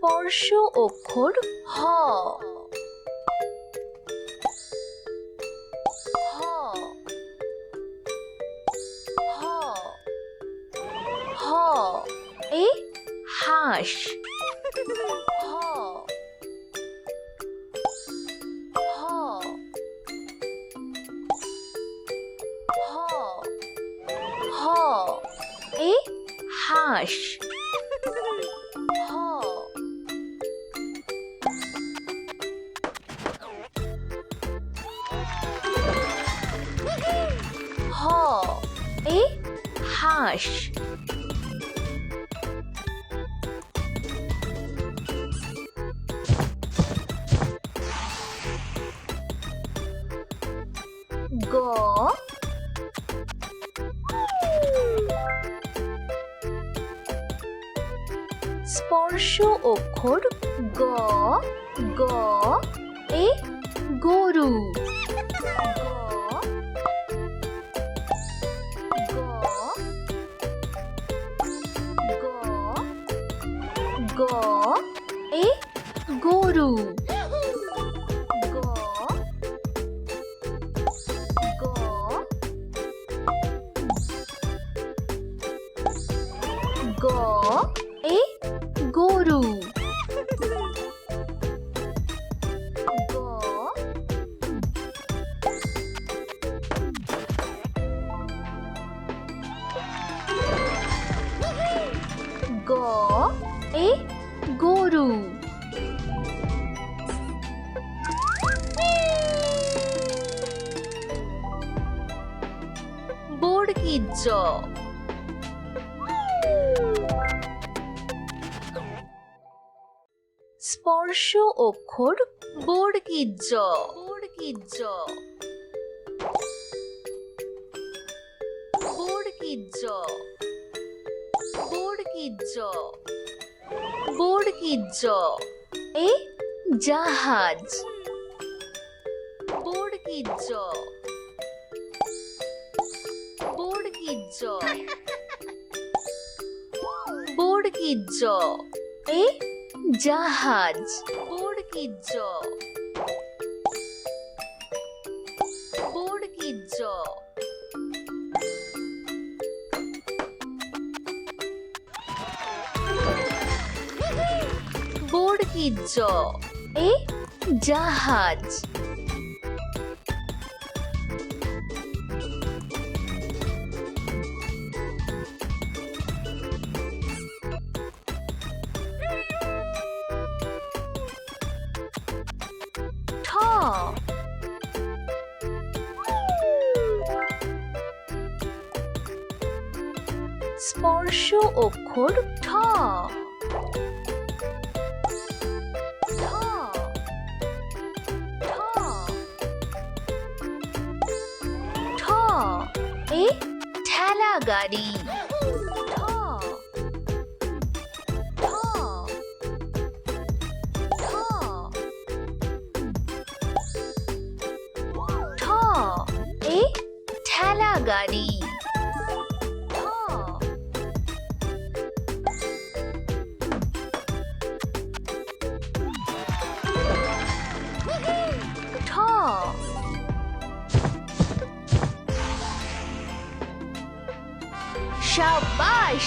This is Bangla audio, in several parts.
স্পর্শ অক্ষর হ হ হ হ এ হাঁস হ হ হ হ এ হাঁস হ হ এ হাঁস গ স্পর্শ অক্ষর গ গ এ গরু গ গ গ এ গরু গ গ গ এ গরু গ গ এ গরু বর্গীর জ স্পর্শ অক্ষর বর্গীর জ বর্গীর জ বর্গীর জ বর্গীর জ বর্গীর জ এ জাহাজ বর্গীর জ বর্গীর জ বর্গীর জ এ জাহাজ বর্গীর জ বর্গীর জ বর্গীর জ এ জাহাজ ঠ স্পর্শ অক্ষর ঠ ঠ ঠ ঠ এ ঠেলা গাড়ি ঠ ঠ ঠ ঠ এ ঠেলা গাড়ি ঠ ঠ শাবাশ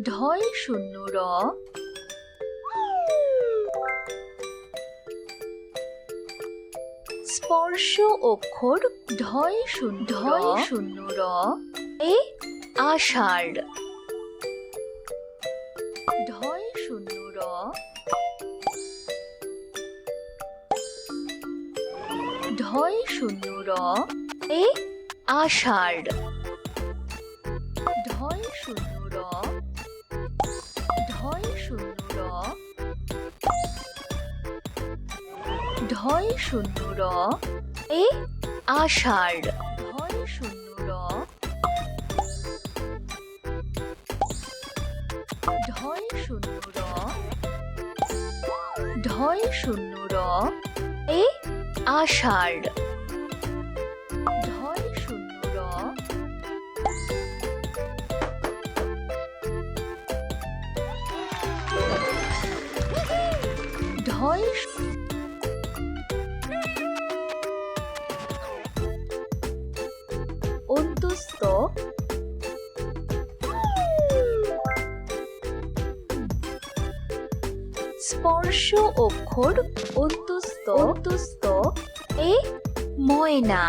ঢয় শূন্য র স্পর্শ অক্ষর ঢয় শূন্য র এ আষাঢ় ঢয় শূন্য র ঢয় শূন্য র এ আষাঢ় ঢয় শূন্য র ঢয় শূন্য র ঢয় শূন্য র এ আষাঢ় ঢয় শূন্য র ঢয় শূন্য র ঢয় শূন্য র এ আষাঢ় ঢয় শূন্য র ঢয় অন্তুস্থ স্পর্শ অক্ষর অন্তুস্থ অন্তুস্থ এ ময়না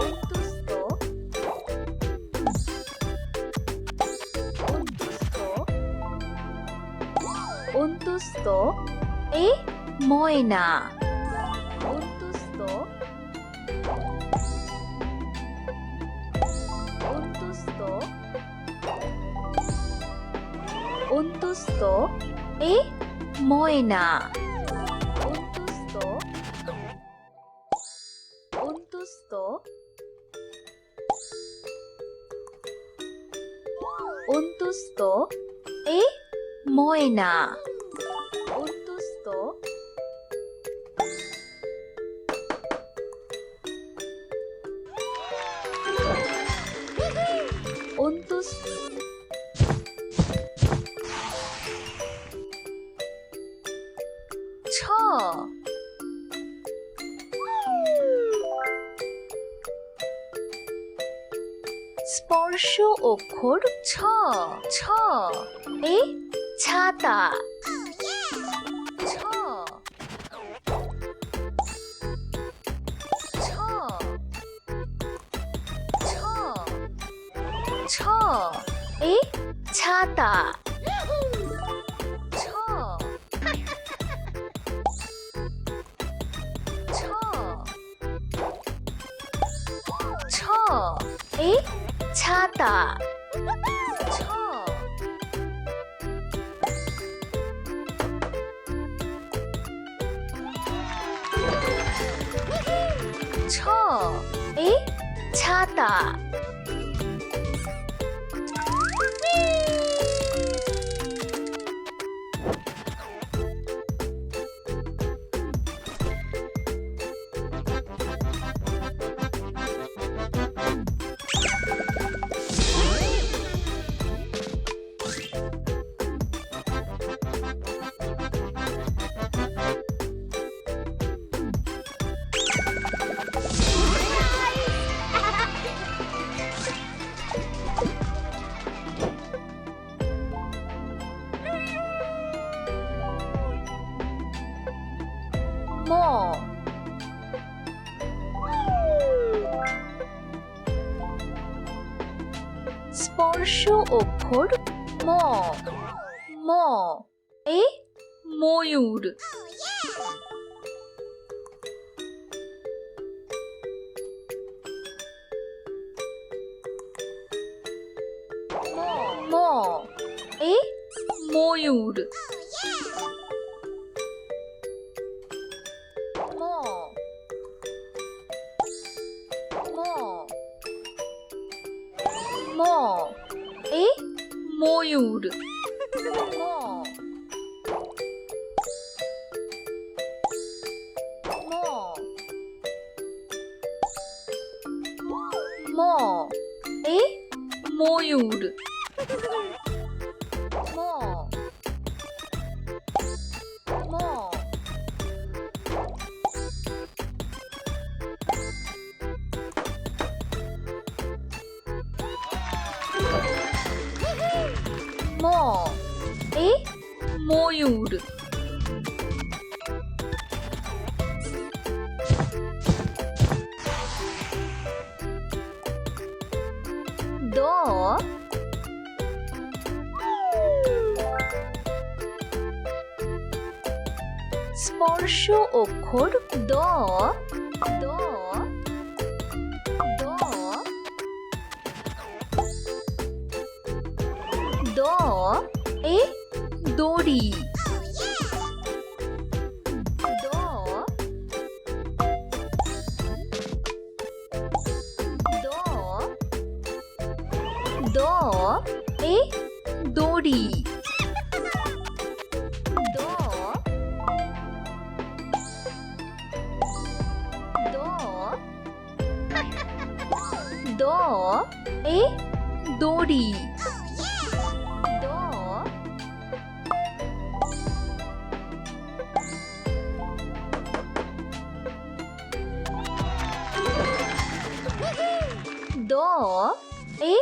অন্তুস্থ অন্তুস্থ অন্তুস্থ এ ময়না অন্তুস্থ অন্তুস্থ অন্তুস্থ এ ময়না অন্তুস্থ অন্তুস্থ অন্তুস্থ এ ময়না অন্তুস্থ অন্তুস্থ ছ স্পর্শ অক্ষর ছ ছ এ ছাতা ছ ছ ছ ছ এ ছাতা ছ ছ ছ এ ছাতা ছ ছ এ ছাতা ম স্পর্শ অক্ষর ম ম এ ময়ূর ম এ ময়ূর ম ম ম এ ময়ূর ম ম ম এ ময়ূর ম ম ম এ ময়ূর দ স্পর্শ অক্ষর দ দ দ দ এ দড়ি দ দ এ দড়ি দ দ দ এ দড়ি দ দ এ